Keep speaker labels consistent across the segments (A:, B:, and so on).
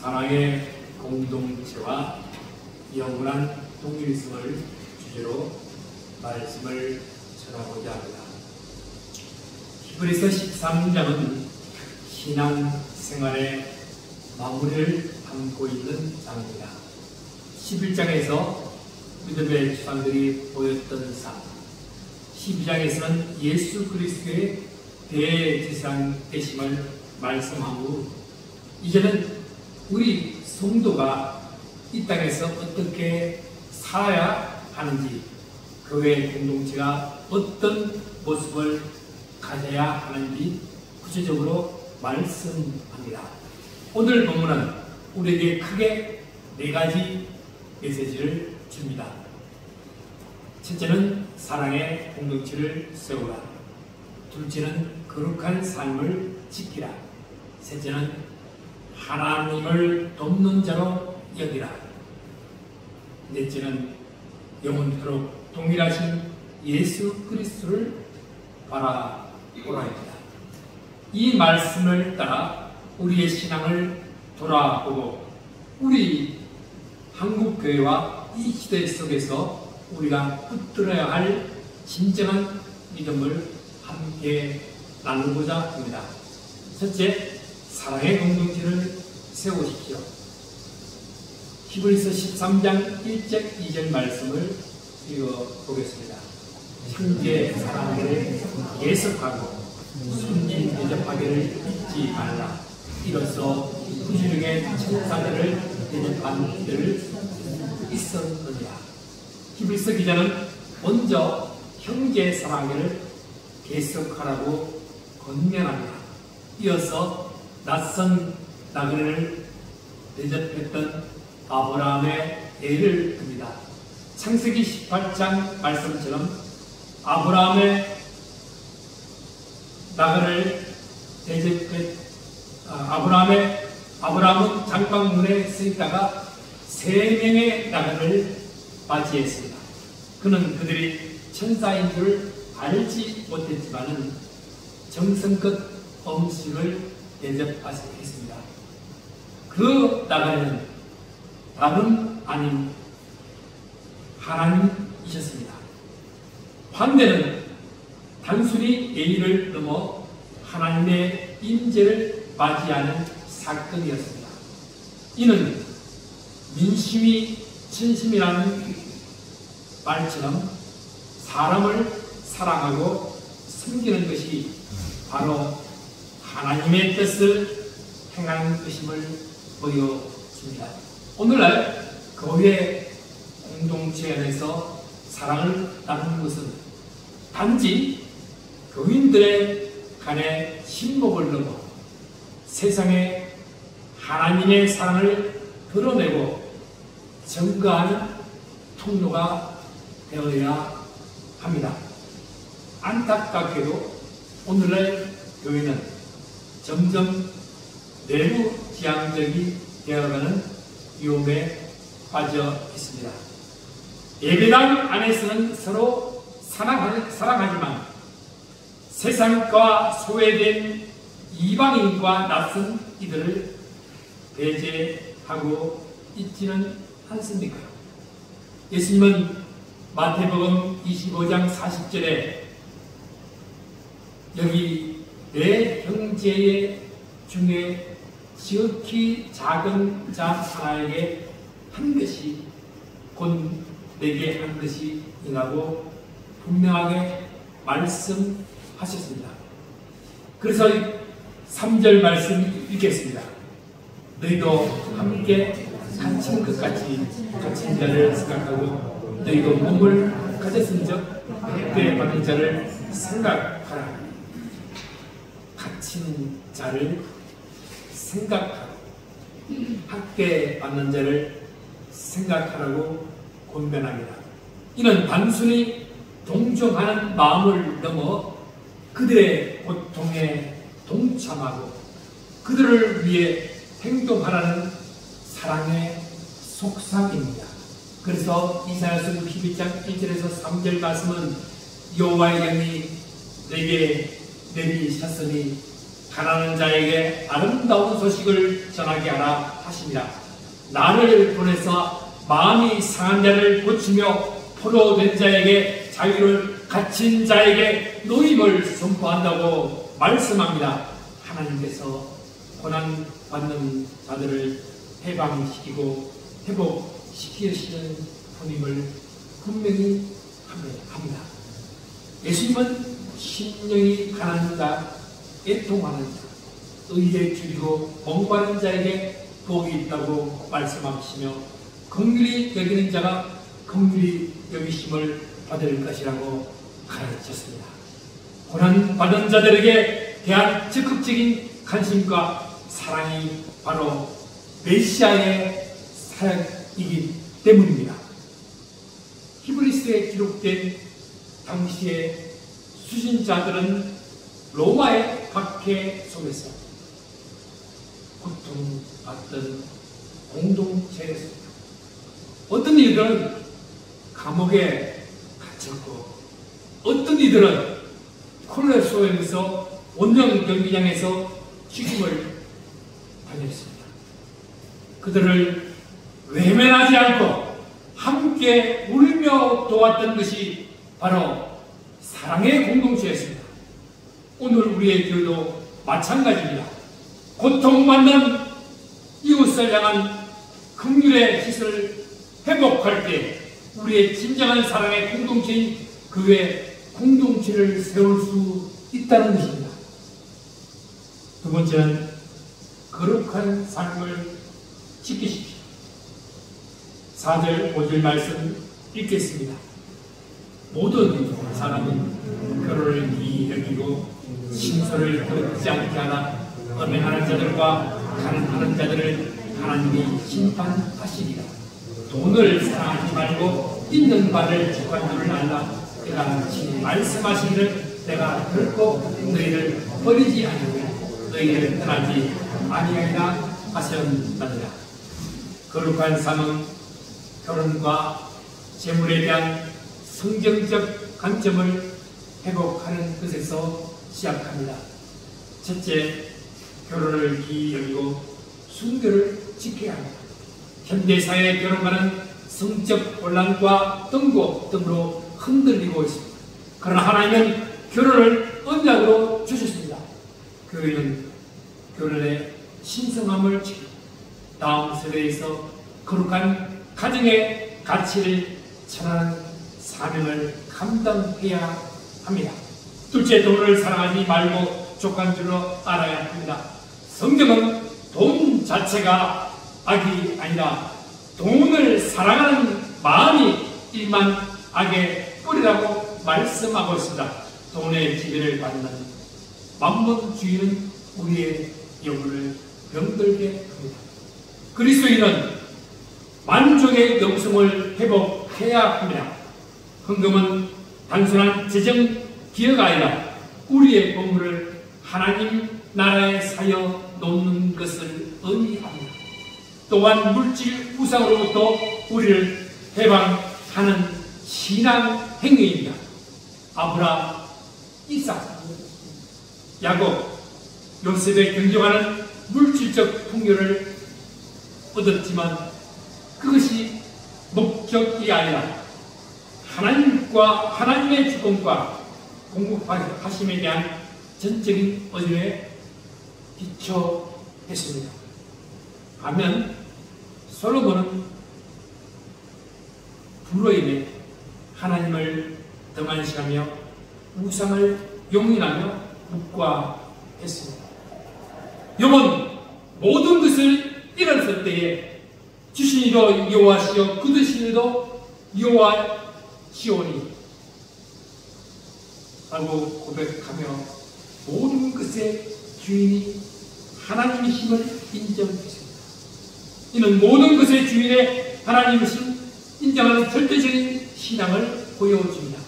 A: 사랑의 공동체와 영원한 동일성을 주제로 말씀을 전하고자 합니다. 히브리서 13장은 신앙생활의 마무리를 담고 있는 장입니다. 11장에서 믿음의 주상들이 보였던 삶, 12장에서는 예수 그리스도의 대제사장 되심을 말씀한 후 이제는 우리 성도가 이 땅에서 어떻게 살아야 하는지, 교회 공동체가 어떤 모습을 가져야 하는지 구체적으로 말씀합니다. 오늘 본문은 우리에게 크게 4가지 메시지를 줍니다. 첫째는 사랑의 공동체를 세우라. 둘째는 거룩한 삶을 지키라. 셋째는 하나님을 돕는 자로 여기라. 넷째는 영원토록 동일하신 예수 그리스도를 바라보라입니다. 이 말씀을 따라 우리의 신앙을 돌아보고 우리 한국교회와 이 시대 속에서 우리가 붙들어야 할 진정한 믿음을 함께 나누고자 합니다. 첫째, 사랑의 공동체를 세우십시오. 히브리서 13장 1절 2절 말씀을 읽어보겠습니다. 형제 사랑을 계속하고 순진 대접하기를 잊지 말라. 이로써 부지런하게 천사들을 대접한 이들을 있었느니라. 히브리서 기자는 먼저 형제 사랑을 계속하라고 권면합니다. 이어서 낯선 나그네를 대접했던 아브라함의 예를 듭니다. 창세기 18장 말씀처럼 아브라함의 나그네를 대접했 아브라함은 장방문에 서 있다가 3명의 나그네를 맞이했습니다. 그는 그들이 천사인 줄 알지 못했지만은 정성껏 음식을 대접했습니다. 그 나그네는 다름 아닌 하나님이셨습니다. 반대는 단순히 예의를 넘어 하나님의 임재를 맞이하는 사건이었습니다. 이는 민심이 천심이라는 말처럼 사람을 사랑하고 섬기는 것이 바로 하나님의 뜻을 행하는 것임을 보여줍니다. 오늘날 교회 공동체 안에서 사랑을 나누는 것은 단지 교인들의 간의 친목을 넘어 세상에 하나님의 사랑을 드러내고 증거하는 통로가 되어야 합니다. 안타깝게도 오늘날 교회는 점점 내부지향적이 되어가는 위험에 빠져 있습니다. 예배당 안에서는 서로 사랑하지만 세상과 소외된 이방인과 낯선 이들을 배제하고 있지는 않습니까? 예수님은 마태복음 25장 40절에 여기 내 형제 중에 지극히 작은 자 하나에게 한 것이 곧 내게 한 것이 이라고 분명하게 말씀하셨습니다. 그래서 3절 말씀 읽겠습니다. 너희도 함께 갇힌 것 같이 갇힌 자를 생각하고 너희도 몸을 가졌은즉 학대 받는 자를 생각하라. 갇힌 자를 생각하라. 학대 받는 자를 생각하라고 권면합니다. 이는 단순히 동정하는 마음을 넘어 그들의 고통에 동참하고 그들을 위해 행동하라는 사랑의 속삭입니다. 그래서 이사야서 62장 1절에서 3절 말씀은 여호와의 영이 내게 내리셨으니 가난한 자에게 아름다운 소식을 전하게 하라 하십니다. 나를 보내서 마음이 상한 자를 고치며 포로된 자에게 자유를, 갇힌 자에게 노임을 선포한다고 말씀합니다. 하나님께서 고난받는 자들을 해방시키고 회복시키시는 분임을 분명히 합니다. 예수님은 심령이 가난한 자, 애통하는 자, 의에 줄이고 멍바른 자에게 복이 있다고 말씀하시며 긍휼히 여기는 자가 긍휼히 여기심을 받을 것이라고 가르쳤습니다. 고난받은 자들에게 대한 적극적인 관심과 사랑이 바로 메시아의 사역이기 때문입니다. 히브리스에 기록된 당시의 수신자들은 로마의 박해 속에서 고통받던 공동체였습니다. 어떤 이들은 감옥에 갇혔고 어떤 이들은 콜레소에서 원정 경기장에서 죽임을 당했습니다. 그들을 외면하지 않고 함께 울며 도왔던 것이 바로 사랑의 공동체였습니다. 오늘 우리의 교회도 마찬가지입니다. 고통받는 이웃을 향한 긍휼의 짓을 회복할 때 우리의 진정한 사랑의 공동체인 교회 공동체를 세울 수 있다는 것입니다. 두 번째는 거룩한 삶을 지키십시오. 4절 5절 말씀 읽겠습니다. 모든 사람은 결혼을 이 여기고 신소를 듣지 않게 하나 음행하는 자들과 가난하는 자들을 하나님이 심판하시리라. 돈을 사랑하지 말고 있는 바를 축한 줄을 알라. 내가 친히 말씀하시기를 내가 결코 너희를 버리지 아니하고 너희를 떠나지 아니하리라 하셨느니라. 거룩한 삶은 결혼과 재물에 대한 성경적 관점을 회복하는 것에서 시작합니다. 첫째, 결혼을 기이 여기고 순결을 지켜야 합니다. 현대사회의 결혼과는 성적 혼란과 등고 등으로 흔들리고 있습니다. 그러나 하나님은 결혼을 언약으로 주셨습니다. 교회는 결혼의 신성함을 지키고 다음 세대에서 거룩한 가정의 가치를 전하는 사명을 감당해야 합니다. 둘째, 돈을 사랑하지 말고 족한 줄로 알아야 합니다. 성경은 돈 자체가 악이 아니라 돈을 사랑하는 마음이 일만 악의 뿌리라고 말씀하고 있습니다. 돈의 지배를 받는 만몬주의는 우리의 영혼을 병들게 합니다. 그리스도인은 만족의 영성을 회복해야 합니다. 헌금은 단순한 재정 기여가 아니라 우리의 보물을 하나님 나라에 사여 놓는 것을 의미합니다. 또한 물질 우상으로부터 우리를 해방하는 신앙 행위입니다. 아브라함, 이삭, 야곱, 요셉의 경쟁하는 물질적 풍요를 얻었지만 그것이 목적이 아니라 하나님과 하나님의 주권과 공급하심에 대한 전적인 의존에 기초했습니다. 반면 솔로몬은 불로 인해 하나님을 등한시하며 우상을 용인하며 묵과했습니다. 욥은 모든 것을 잃었을 때에 주신이도 여호와시요 거두시니도 여호와시오니 라고 고백하며 모든 것의 주인이 하나님이심을 인정했습니다. 이는 모든 것의 주인의 하나님이심 인정하는 절대적인 신앙을 보여줍니다.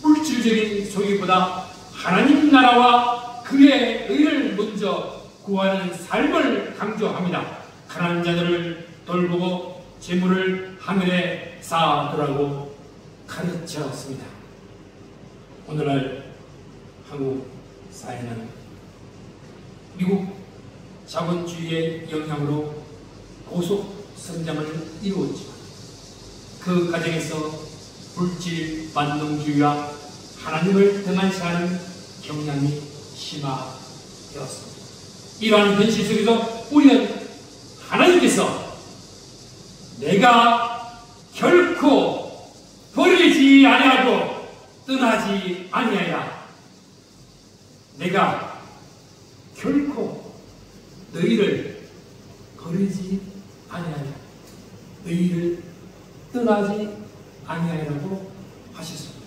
A: 물질적인 소유보다 하나님 나라와 그의 의를 먼저 구하는 삶을 강조합니다. 가난한 자들을 돌보고 재물을 하늘에 쌓아두라고 가르쳤습니다. 오늘날 한국 사회는 미국 자본주의의 영향으로 고속 성장을 이루었지만 그 과정에서 물질 만능주의와 하나님을 등한시하는 경향이 심화되었습니다. 이러한 현실 속에서 우리는 하나님께서 내가 결코 버리지 아니하고 떠나지 아니하리라, 내가 결코 너희를 버리지 아니하리라, 너희를 떠나지 아니하리라고 하셨습니다.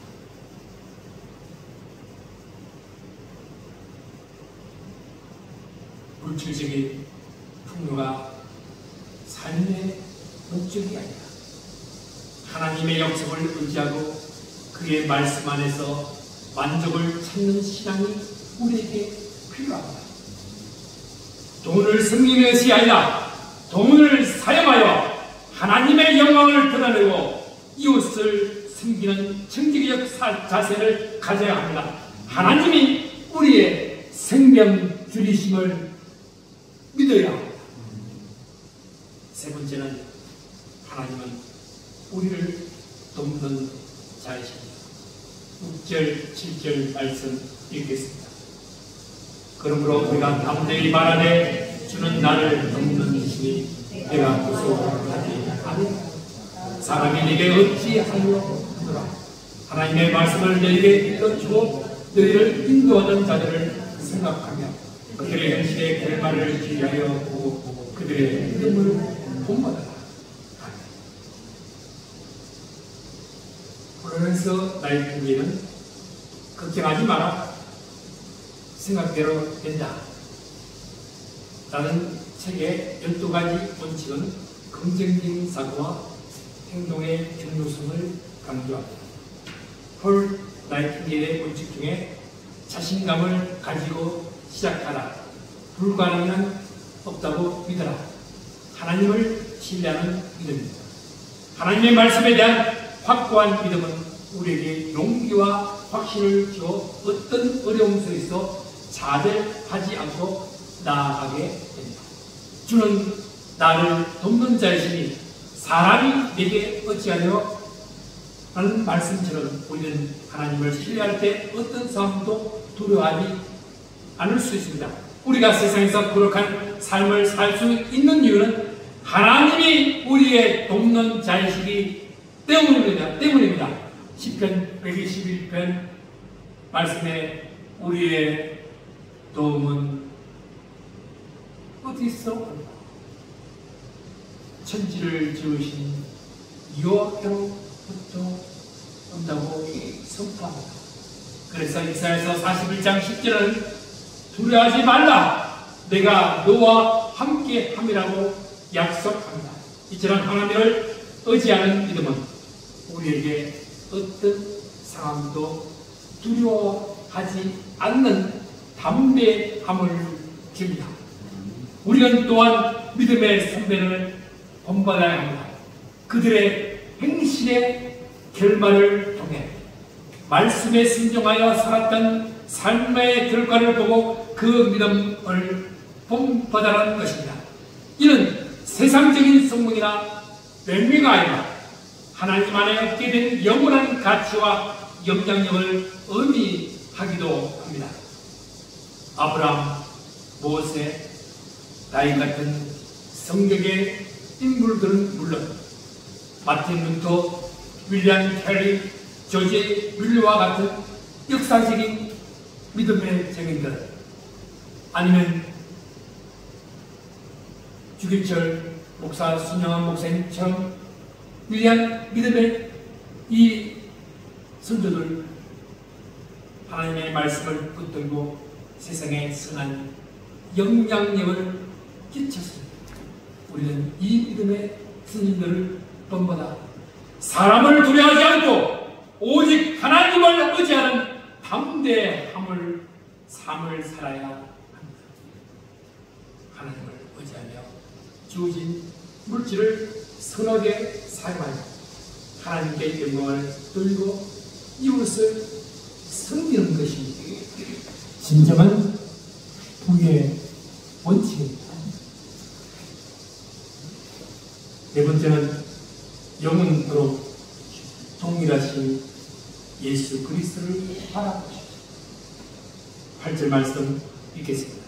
A: 물질적인 풍요가 삶의 목적이 아니라 하나님의 역사를 의지하고 그의 말씀 안에서 만족을 찾는 신앙이 우리에게 필요합니다. 돈을 섬기는 것이 아니라 돈을 사용하여 하나님의 영광을 드러내고 이웃을 섬기는 정직적 자세를 가져야 합니다. 하나님이 우리의 생명 줄이심을 믿어야 합니다. 세 번째는 하나님은 우리를 돕는 자이십니다. 6절, 7절 말씀 읽겠습니다. 그러므로 우리가 담대히 말하되 주는 나를 돕는 이시니 내가 무서워하지 아니하리라. 사람이 네게 어찌하려 하더라. 하나님의 말씀을 너희에게 읽어주고 너희를 인도하는 자들을 생각하며 그들의 현실의 결말을 기리하여 보고 그들의 믿음을 본받아라. 그러면서 나이팅게일은 걱정하지 마라, 생각대로 된다 라는 책의 12가지 원칙은 긍정적인 사고와 행동의 중요성을 강조합니다. 폴 나이팅게일의 원칙 중에 자신감을 가지고 시작하라, 불가능한 없다고 믿어라, 하나님을 신뢰하는 믿음입니다. 하나님의 말씀에 대한 확고한 믿음은 우리에게 용기와 확신을 주어 어떤 어려움 속에서 좌절하지 않고 나아가게 됩니다. 주는 나를 돕는 자이시니 사람이 내게 어찌하려 하는 말씀처럼 우리는 하나님을 신뢰할 때 어떤 상황도 두려워하지 않을 수 있습니다. 우리가 세상에서 거룩한 삶을 살 수 있는 이유는 하나님이 우리의 돕는 자이시기 때문입니다. 시편 121편 말씀에 우리의 도움은 어디서 천지를 지으신 여호와께로부터 온다고 선포합니다. 그래서 이사야서 41장 10절은 두려워하지 말라, 내가 너와 함께 함이라고 약속합니다. 이처럼 하나님을 의지하는 믿음은 우리에게 어떤 상황도 두려워하지 않는 담대함을 줍니다. 우리는 또한 믿음의 선배를 본받아야 합니다. 그들의 행실의 결말을 통해 말씀에 순종하여 살았던 삶의 결과를 보고 그 믿음을 본받아라는 것입니다. 이는 세상적인 성공이나 명예가 아니라 하나님 안에 얻게 된 영원한 가치와 영향력을 의미하기도 합니다. 아브라함, 모세, 다윗 같은 성경의 인물들은 물론 마틴 루터, 윌리엄 캐리, 조지 뮬러와 같은 역사적인 믿음의 증인들, 아니면 주길철 목사, 순영한 목사님처럼 위대한 믿음의 이 선조들, 하나님의 말씀을 붙들고 세상에 선한 영향력을 끼쳤습니다. 우리는 이 믿음의 스님들을 본받아 사람을 두려워하지 않고 오직 하나님을 의지하는 담대함을 삶을 살아야 합니다. 하나님을 의지하며 주어진 물질을 선하게 사용하여 하나님께 영광을 돌리고 이웃을 섬기는 것이 진정한 부의 네 번째는 영원토록 동일하신 예수 그리스도를 바라보십시오. 8절 말씀 읽겠습니다.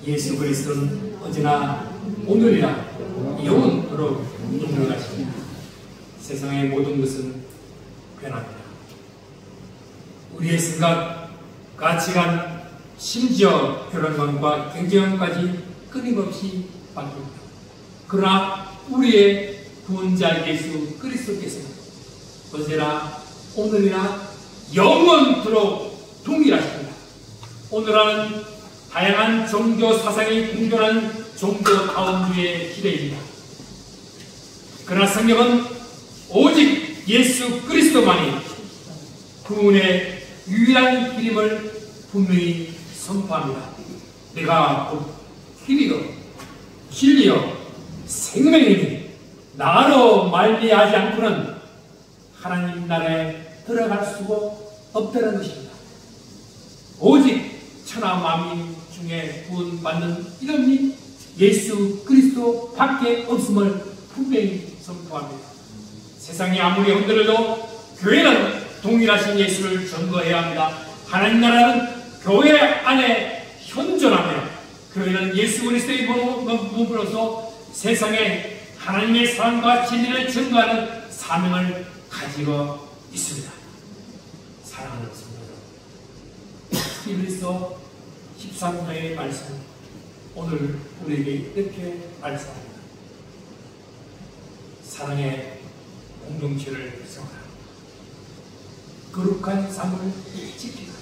A: 예수 그리스도는 어제나 오늘이나 영원토록 동일하십니다. 세상의 모든 것은 변합니다. 우리의 생각, 가치관, 심지어 결혼관과 경제관까지 끊임없이 바뀝니다. 그러나 우리의 구원자 예수 그리스도께서는 어제나 오늘이나 영원토록 동일하십니다. 오늘은 다양한 종교 사상이 공존한 종교 다원주의 시대입니다. 그러나 성경은 오직 예수 그리스도만이 구원의 유일한 길임을 분명히 선포합니다. 내가 곧 길이요 진리요 생명이니 나로 말미하지 않고는 하나님 나라에 들어갈 수가 없다는 것입니다. 오직 천하 만민 중에 구원받는 이름이 예수 그리스도 밖에 없음을 분명히 선포합니다. 세상이 아무리 흔들어도 교회는 동일하신 예수를 전거해야 합니다. 하나님 나라는 교회 안에 현존하며 교회는 예수 그리스도의 몸으로서 세상에 하나님의 사랑과 진리를 전거하는 사명을 가지고 있습니다. 사랑하는 성도 여러분, 히브리서 13장의 말씀 오늘 우리에게 이렇게 말씀합니다. 사랑의 공동체를 세워라. 거룩한 삶을 지키라.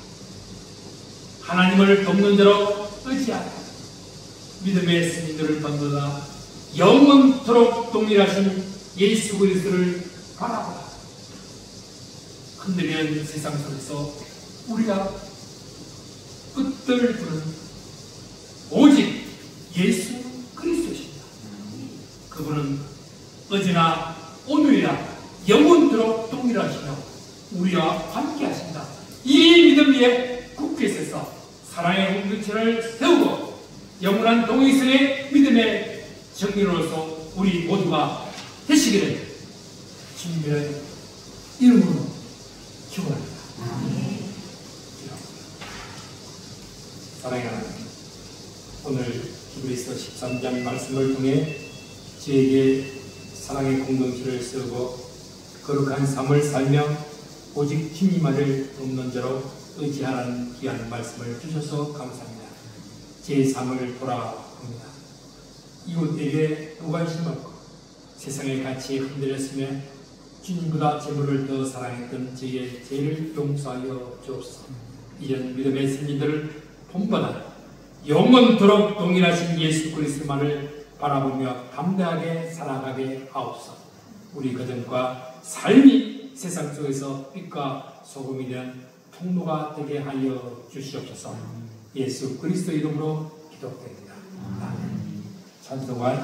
A: 하나님을 돕는 자로 의지하라. 믿음의 승리들을 던져라. 영원토록 동일하신 예수 그리스도를 바라보라. 흔들리는 세상 속에서 우리가 붙들고는 오직 예수 그리스도십니다. 그분은 어제나 오늘이나 영원토록 동일하시며 우리와 함께 하신다. 이 믿음 위에 굳게 서서 사랑의 공동체를 세우고 영원한 동행선의 믿음의 정리로서 우리 모두가 되시기를 주님의 이름으로 축원합니다. 사랑하는 하나님, 오늘 히브리서 13장 말씀을 통해 저에게 사랑의 공동체를 세우고 거룩한 삶을 살며 오직 주님만을 돕는 자로 의지하라는 귀한 말씀을 주셔서 감사합니다. 제 삶을 돌아봅니다. 이웃에게 무관심 없고 세상의 가치에 흔들렸으며 주님보다 재물을 더 사랑했던 저의 죄를 용서하여 주옵소서. 이런 믿음의 승리들을 본받아 영원토록 동일하신 예수 그리스도만을 바라보며 담대하게 살아가게 하옵소서. 우리 가정과 삶이 세상 속에서 빛과 소금이 된 통로가 되게 하여 주시옵소서. 예수 그리스도 이름으로 기도드립니다. 아멘. 찬송할